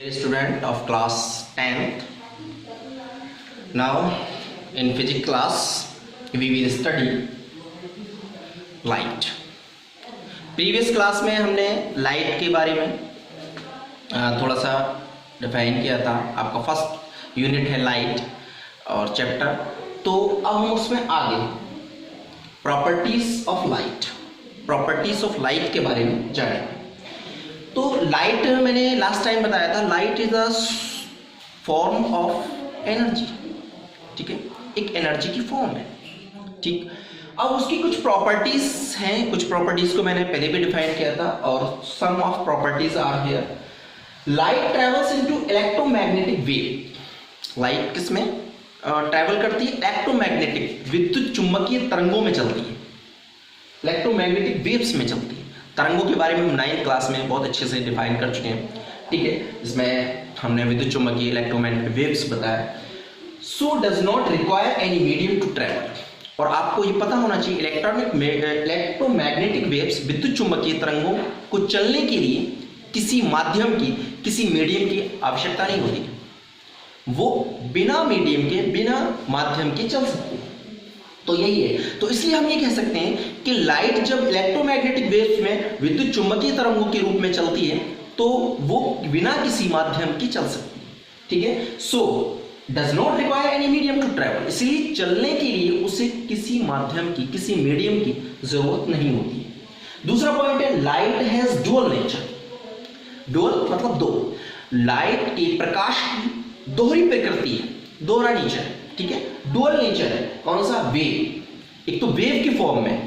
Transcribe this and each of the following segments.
Student of class 10th. Now in physics class we will study light. Previous class में हमने light के बारे में थोड़ा सा डिफाइन किया था। आपका फर्स्ट यूनिट है लाइट और चैप्टर। तो अब हम उसमें आगे प्रॉपर्टीज ऑफ लाइट के बारे में जानेंगे। तो लाइट मैंने लास्ट टाइम बताया था, light is a form of energy. ठीक है, एक एनर्जी की फॉर्म है। ठीक, अब उसकी कुछ प्रॉपर्टीज हैं। कुछ प्रॉपर्टीज को मैंने पहले भी डिफाइन किया था और some of properties are here. Light travels into electromagnetic wave. Light किसमें ट्रेवल करती है? इलेक्ट्रोमैग्नेटिक, विद्युत चुंबकीय तरंगों में चलती है, इलेक्ट्रोमैग्नेटिक वेव्स में चलती है। तरंगों के बारे में हम 9th क्लास में बहुत अच्छे से डिफाइन कर चुके हैं। ठीक है, इसमें हमने विद्युत चुंबकीय इलेक्ट्रोमैग्नेटिक वेव्स बताया। So does not require any medium to travel. और आपको ये पता होना चाहिए इलेक्ट्रोमैग्नेटिक वेव्स, विद्युत चुंबकीय तरंगों को चलने के लिए किसी माध्यम की, किसी मीडियम की आवश्यकता नहीं होती। वो बिना मीडियम के, बिना माध्यम के चल सकती है। तो यही है। तो इसलिए हम ये कह सकते हैं कि लाइट जब इलेक्ट्रोमैग्नेटिक वेव्स में विद्युत चुंबकीय तरंगों के रूप में चलती है तो वो बिना किसी माध्यम की चल सकती है। ठीक है, so does not require any medium to travel. इसलिए चलने के लिए उसे किसी माध्यम की, किसी मीडियम की जरूरत नहीं होती है। दूसरा पॉइंट है light has dual nature. Dual मतलब दो। लाइट की, प्रकाश की दोहरी प्रकृति है, दोहरा नेचर है। ठीक है, डुअल नेचर है। कौन सा? वेव। एक तो वेव की फॉर्म में,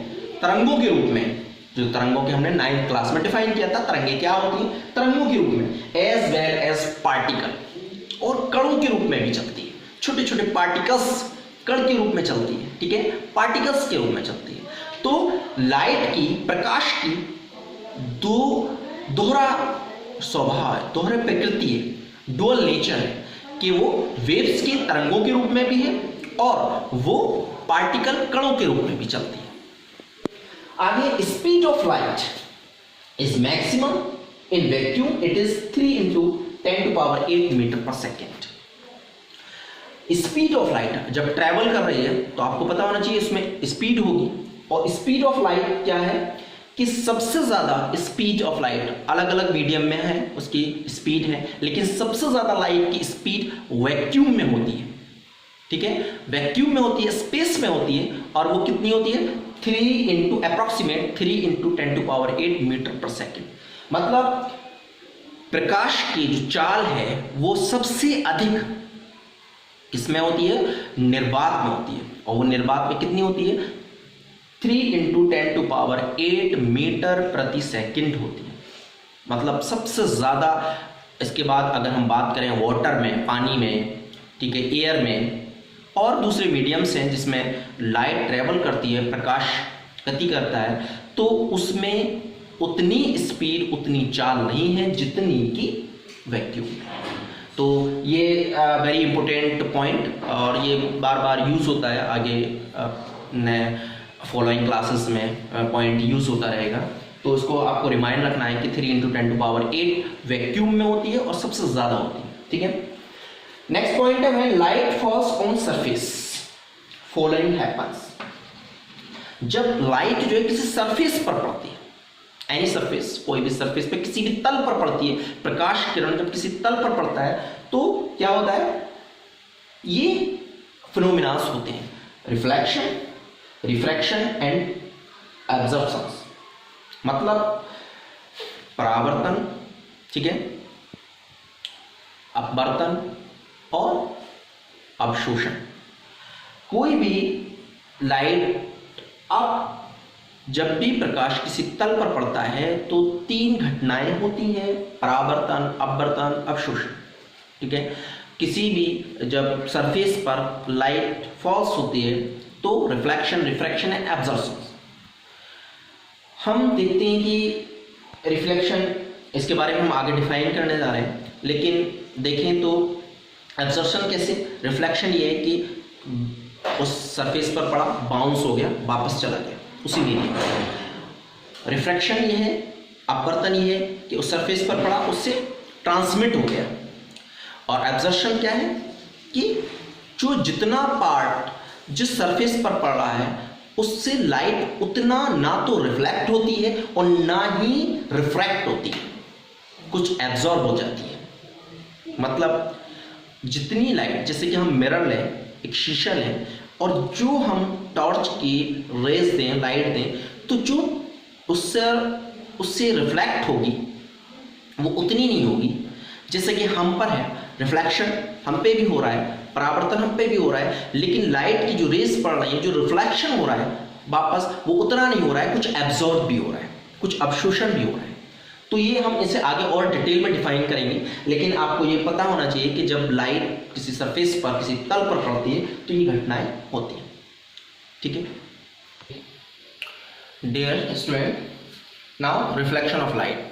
तरंगों के रूप में, जो तरंगों के हमने 9th क्लास में डिफाइन किया था। तरंगे क्या होती हैं? तरंगों के रूप में, एज वेल एज पार्टिकल, और कणों के रूप में भी चलती है। छोटे छोटे पार्टिकल्स कण के रूप में चलती है। ठीक है, पार्टिकल्स के रूप में चलती है। तो लाइट की, प्रकाश की दोहरा स्वभाव है, दोहरे प्रकृति है, डुअल नेचर है कि वो वेव्स के, तरंगों के रूप में भी है और वो पार्टिकल, कणों के रूप में भी चलती है। आगे, speed of light is maximum in vacuum, it is 3 × 10⁸ metre per second. Speed of light जब ट्रैवल कर रही है तो आपको पता होना चाहिए इसमें स्पीड होगी। और स्पीड ऑफ लाइट क्या है कि सबसे ज्यादा स्पीड ऑफ लाइट अलग अलग मीडियम में है, उसकी स्पीड है, लेकिन सबसे ज्यादा लाइट की स्पीड वैक्यूम में होती है। ठीक है, वैक्यूम में होती है, स्पेस में होती है। और वो कितनी होती है? 3 × 10⁸ मीटर पर सेकेंड। मतलब प्रकाश की जो चाल है वो सबसे अधिक किसमें होती है? निर्वात में होती है। और वो निर्वात में कितनी होती है? 3 × 10⁸ मीटर प्रति सेकंड होती है। मतलब सबसे ज्यादा। इसके बाद अगर हम बात करें वाटर में, पानी में, ठीक है, एयर में और दूसरे मीडियम्स हैं जिसमें लाइट ट्रेवल करती है, प्रकाश गति करता है, तो उसमें उतनी स्पीड, उतनी चाल नहीं है जितनी की वैक्यूम। तो ये वेरी इंपॉर्टेंट पॉइंट, और ये बार बार यूज होता है आगे नए फॉलोइंग क्लासेस में पॉइंट यूज होता रहेगा। तो उसको आपको रिमाइंड रखना है कि 3 × 10⁸ वैक्यूम में होती है और सबसे ज्यादा होती है। ठीक है, नेक्स्ट पॉइंट है when light falls on surface following happens. जब लाइट जो है किसी सरफेस पर पड़ती है, एनी सरफेस, कोई भी सरफेस पे, किसी भी तल पर पड़ती है, प्रकाश किरण जब किसी तल पर पड़ता है तो क्या होता है? ये फिनोमिनास होते हैं, रिफ्लेक्शन, रिफ्रैक्शन एंड एब्जॉर्प्शन। मतलब परावर्तन, ठीक है, अपवर्तन और अवशोषण। कोई भी लाइट, अब जब भी प्रकाश किसी तल पर पड़ता है तो 3 घटनाएं होती हैं: परावर्तन, अपवर्तन, अवशोषण। ठीक है, किसी भी जब सरफेस पर लाइट फॉल्स होती है तो रिफ्लेक्शन, रिफ्रैक्शन एंड एब्जॉर्प्शन। हम देखते हैं कि रिफ्लेक्शन, इसके बारे में हम आगे डिफाइन करने जा रहे हैं, लेकिन देखें तो एब्जॉर्प्शन कैसे? रिफ्लेक्शन ये है कि उस सरफेस पर पड़ा, बाउंस हो गया, वापस चला गया उसी मीडियम। रिफ्रैक्शन ये है, अपवर्तन ये है कि उस सरफेस पर पड़ा, उससे ट्रांसमिट हो गया, और एब्जॉर्प्शन क्या है कि जो जितना पार्ट जिस सरफेस पर पड़ रहा है उससे लाइट उतना ना तो रिफ्लेक्ट होती है और ना ही रिफ्रैक्ट होती है, कुछ एब्जॉर्ब हो जाती है। मतलब जितनी लाइट, जैसे कि हम मिरर लें, एक शीशा लें, और जो हम टॉर्च की रेज दें, लाइट दें, तो जो उससे रिफ्लेक्ट होगी वो उतनी नहीं होगी। जैसे कि हम पर है, रिफ्लेक्शन हम पे भी हो रहा है, परावर्तन हम पे भी हो रहा है, लेकिन लाइट की जो रेज पड़ रही है, जो रिफ्लेक्शन हो रहा है वापस, वो उतना नहीं हो रहा है, कुछ एब्जॉर्ब भी हो रहा है, कुछ अवशोषण भी हो रहा है। तो ये हम इसे आगे और डिटेल में डिफाइन करेंगे, लेकिन आपको ये पता होना चाहिए कि जब लाइट किसी सरफेस पर, किसी तल पर पड़ती है तो ये घटनाएं होती हैं। ठीक है dear student, now reflection of light.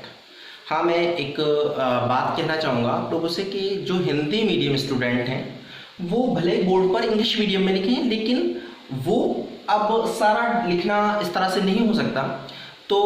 हाँ, मैं एक बात कहना चाहूँगा आप लोगों से कि जो हिंदी मीडियम स्टूडेंट हैं वो भले बोर्ड पर इंग्लिश मीडियम में लिखें, लेकिन वो अब सारा लिखना इस तरह से नहीं हो सकता, तो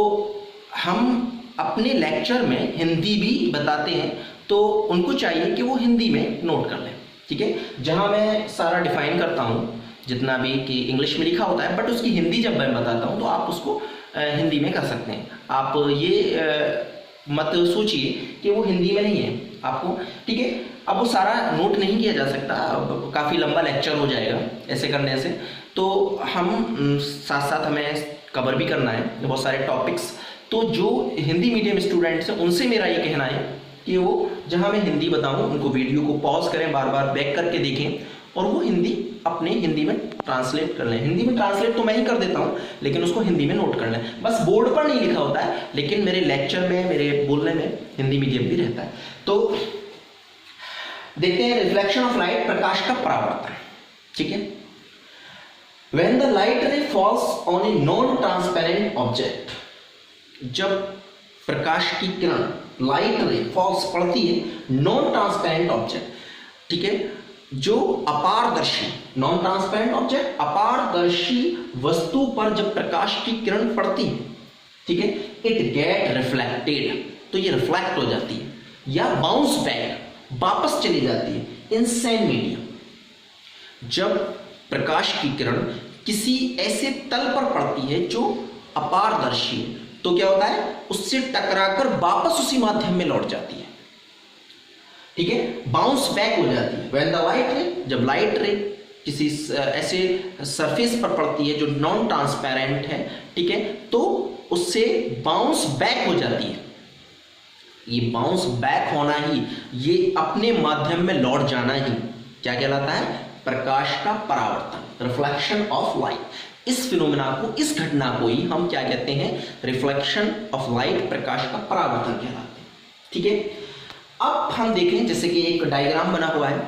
हम अपने लेक्चर में हिंदी भी बताते हैं, तो उनको चाहिए कि वो हिंदी में नोट कर लें। ठीक है, जहाँ मैं सारा डिफाइन करता हूँ जितना भी कि इंग्लिश में लिखा होता है, बट उसकी हिंदी जब मैं बताता हूँ तो आप उसको हिंदी में कर सकते हैं। आप ये मत सोचिए कि वो हिंदी में नहीं है आपको। ठीक है, अब वो सारा नोट नहीं किया जा सकता, काफ़ी लंबा लेक्चर हो जाएगा ऐसे करने से, तो हम साथ साथ हमें कवर भी करना है बहुत सारे टॉपिक्स। तो जो हिंदी मीडियम स्टूडेंट्स हैं उनसे मेरा ये कहना है कि वो जहाँ मैं हिंदी बताऊँ उनको वीडियो को पॉज करें, बार बार बैक करके देखें, और वो हिंदी अपने हिंदी में ट्रांसलेट कर लें। हिंदी में ट्रांसलेट तो मैं ही कर देता हूँ, लेकिन उसको हिंदी में नोट कर लें। बस बोर्ड पर नहीं लिखा होता है, लेकिन मेरे लेक्चर में, मेरे बोलने में हिंदी मीडियम भी रहता है। तो देखते हैं रिफ्लेक्शन ऑफ लाइट, प्रकाश का परावर्तन। ठीक है, व्हेन द लाइट रे falls on a non transparent object, जब प्रकाश की किरण, लाइट रे फॉल्स पड़ती है नॉन ट्रांसपेरेंट ऑब्जेक्ट, ठीक है, जो अपारदर्शी, नॉन ट्रांसपेरेंट ऑब्जेक्ट, अपारदर्शी वस्तु पर जब प्रकाश की किरण पड़ती है, ठीक है, इट गेट रिफ्लेक्टेड, तो ये रिफ्लेक्ट हो जाती है या बाउंस बैक, वापस चली जाती है इन सेम मीडियम। जब प्रकाश की किरण किसी ऐसे तल पर पड़ती है जो अपारदर्शी है, तो क्या होता है, उससे टकराकर वापस उसी माध्यम में लौट जाती है। ठीक है, बाउंस बैक हो जाती है। व्हेन द लाइट रे, जब लाइट रे किसी ऐसे सरफेस पर पड़ती है जो नॉन ट्रांसपेरेंट है, ठीक है, तो उससे बाउंस बैक हो जाती है। ये बाउंस बैक होना ही, ये अपने माध्यम में लौट जाना ही क्या कहलाता है, प्रकाश का परावर्तन, रिफ्लेक्शन ऑफ लाइट। इस फिनोमेना को, इस घटना को ही हम क्या कहते हैं, रिफ्लेक्शन ऑफ लाइट, प्रकाश का परावर्तन कहलाते हैं। ठीक है, अब हम देखें, जैसे कि एक डायग्राम बना हुआ है,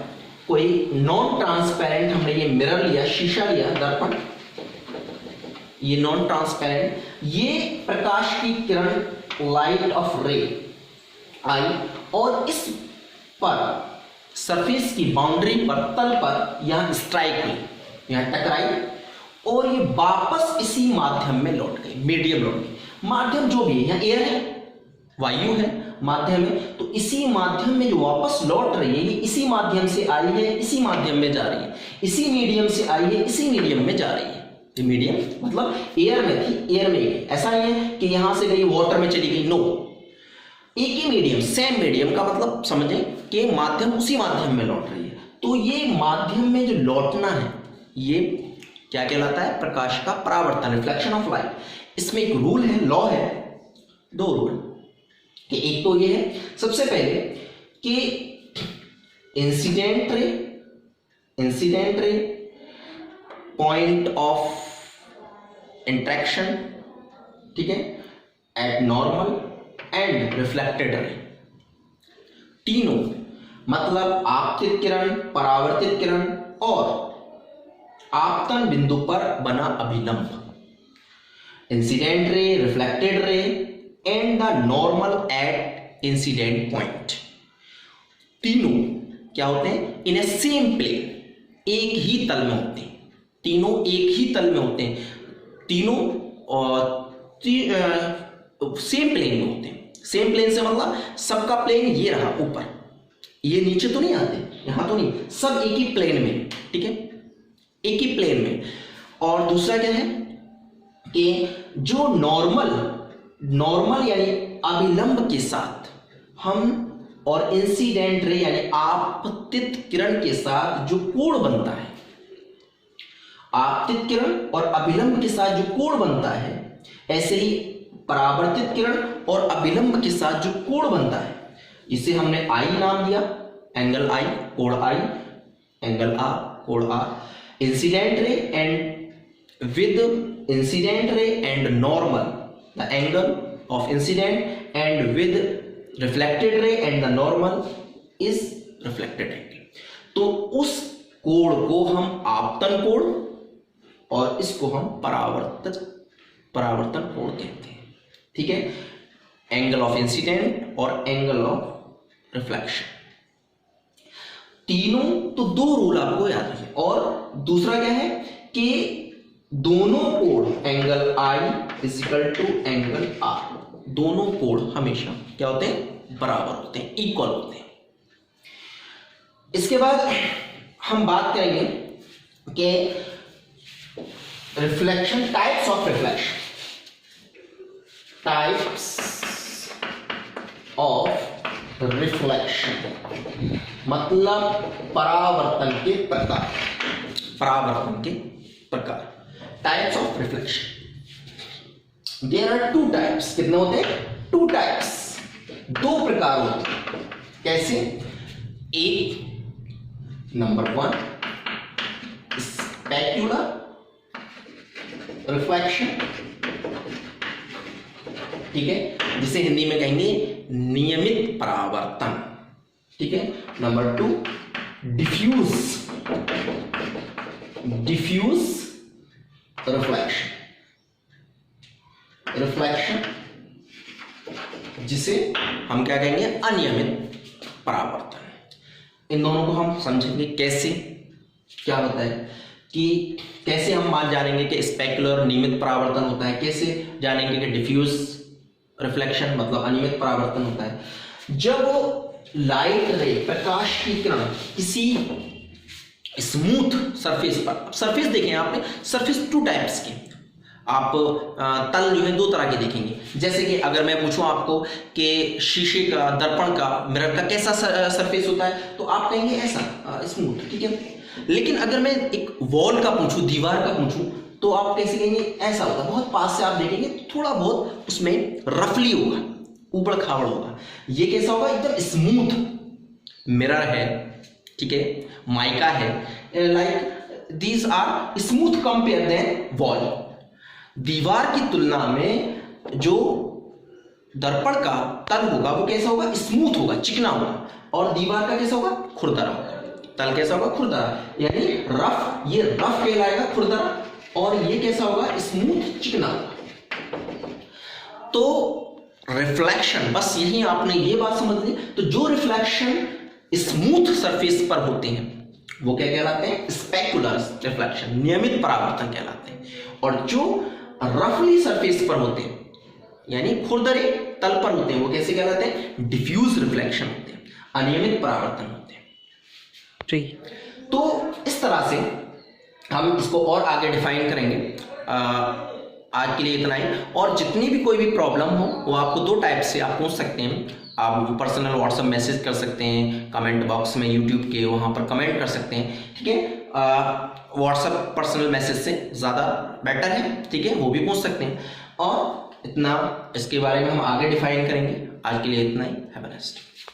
कोई नॉन ट्रांसपेरेंट, हमने ये मिरर लिया, शीशा लिया, दर्पण, ये नॉन ट्रांसपेरेंट, ये प्रकाश की किरण, लाइट ऑफ रे आई, और इस पर सरफेस की बाउंड्री पर, तल पर यहां स्ट्राइक हुई, यहां टकराई, और ये वापस इसी माध्यम में लौट गई, मीडियम लौट गई। माध्यम जो भी है, यहाँ एयर है, वायु है, माध्यम है, तो इसी माध्यम में जो वापस लौट रही है, ये इसी माध्यम से आई है, इसी माध्यम में जा रही है, इसी मीडियम से आई है, इसी मीडियम में जा रही है। ये मीडियम मतलब एयर में थी, एयर में गई, ऐसा नहीं है कि यहां से गई वाटर में चली गई, नो, एक ही मीडियम, सेम मीडियम का मतलब समझें कि माध्यम उसी माध्यम में लौट रही है। तो ये माध्यम में जो लौटना है, ये क्या कहलाता है, प्रकाश का परावर्तन, रिफ्लेक्शन ऑफ लाइट। इसमें एक रूल है, लॉ है, दो रूल, कि एक तो ये है सबसे पहले कि incident ray, point of interaction, ठीक है, eight normal and reflected ray, तीनों मतलब आपतित किरण, परावर्तित किरण और आपतन बिंदु पर बना अभिलंब, incident ray, reflected ray and the normal at incident point, तीनों क्या होते हैं, इन ए सेम प्लेन, एक ही तल में होते हैं, तीनों एक ही तल में होते हैं, तीनों सेम प्लेन में होते हैं। सेम प्लेन से मतलब सबका प्लेन ये रहा ऊपर, ये नीचे तो नहीं आते, यहां तो नहीं, सब एक ही प्लेन में, ठीक है, एक ही प्लेन में। और दूसरा क्या है कि जो नॉर्मल यानी अभिलंब के साथ हम और इंसिडेंट रे यानी आपतित किरण के साथ जो कोण बनता है, आपतित किरण और अभिलंब के साथ जो कोण बनता है, ऐसे ही परावर्तित किरण और अभिलंब के साथ जो कोण बनता है, इसे हमने आई नाम दिया, एंगल आई, कोण आई, एंगल आर, कोण R. Incident ray and with incident ray and normal, the angle of incident and with reflected ray and the normal is reflected angle. तो उस कोण को हम आपतन कोण और इसको हम परावर्तन कोण कहते हैं, ठीक है, एंगल ऑफ इंसिडेंट और एंगल ऑफ रिफ्लेक्शन। तीनों तो दो रूल आपको याद रखें। और दूसरा क्या है कि दोनों कोण angle I equal to angle R, दोनों कोण हमेशा क्या होते हैं, बराबर होते हैं, इक्वल होते हैं। इसके बाद हम बात करेंगे कि reflection, types of reflection, types of reflection मतलब परावर्तन के प्रकार, परावर्तन के प्रकार, types of reflection. There are two types, कितने होते हैं, टू टाइप्स, दो प्रकार होते हैं। कैसे, एक नंबर 1 स्पेक्युलर रिफ्लेक्शन, ठीक है, जिसे हिंदी में कहेंगे नियमित परावर्तन, ठीक है। नंबर 2 डिफ्यूज रिफ्लेक्शन, जिसे हम क्या कहेंगे, अनियमित परावर्तन। इन दोनों को हम समझेंगे कैसे, क्या होता है कि कैसे हम मान जानेंगे कि स्पेक्युलर नियमित परावर्तन होता है, कैसे जानेंगे कि डिफ्यूज रिफ्लेक्शन मतलब अनियमित परावर्तन होता है। जब लाइट रे, प्रकाश की किरण किसी स्मूथ सरफेस पर, सरफेस देखें आपने, सरफेस टू टाइप्स के, आप तल जो है दो तरह के देखेंगे। जैसे कि अगर मैं पूछूं आपको कि शीशे का, दर्पण का, मिरर का कैसा सरफेस होता है, तो आप कहेंगे ऐसा स्मूथ, ठीक है। लेकिन अगर मैं एक वॉल का पूछूं, दीवार का पूछूं, तो आप कैसे कहेंगे, ऐसा होगा। बहुत पास से आप देखेंगे तो थोड़ा बहुत उसमें रफली होगा, ऊबड़ खाबड़ होगा। ये कैसा होगा, एकदम स्मूथ। मिरर है, ठीक है, माइका है, like these are smooth compare than wall. दीवार की तुलना में जो दर्पण का तल होगा वो कैसा होगा, स्मूथ होगा, चिकना होगा। और दीवार का कैसा होगा, खुरदरा होगा। तल कैसा होगा, खुरदरा, यानी रफ, ये रफ कहलाएगा, खुरदरा, और ये कैसा होगा, स्मूथ, चिकना होगा। तो रिफ्लेक्शन, बस यही आपने ये बात समझ ली। तो जो रिफ्लेक्शन स्मूथ सरफेस पर होते हैं वो क्या कहलाते हैं, स्पेक्युलर रिफ्लेक्शन, नियमित परावर्तन कहलाते हैं। और जो रफली सरफेस पर होते हैं यानी खुरदरे तल पर होते हैं वो कैसे कहलाते हैं, डिफ्यूज रिफ्लेक्शन होते हैं, अनियमित परावर्तन होते हैं। तो इस तरह से हम इसको और आगे डिफाइन करेंगे। आज के लिए इतना ही। और जितनी भी कोई भी प्रॉब्लम हो वो आपको दो टाइप से आप पूछ सकते हैं। आप पर्सनल व्हाट्सएप मैसेज कर सकते हैं, कमेंट बॉक्स में यूट्यूब के वहाँ पर कमेंट कर सकते हैं, ठीक है। व्हाट्सएप पर्सनल मैसेज से ज़्यादा बेटर है, ठीक है, वो भी पूछ सकते हैं। और इतना इसके बारे में हम आगे डिफाइन करेंगे। आज के लिए इतना ही। Have a nice day.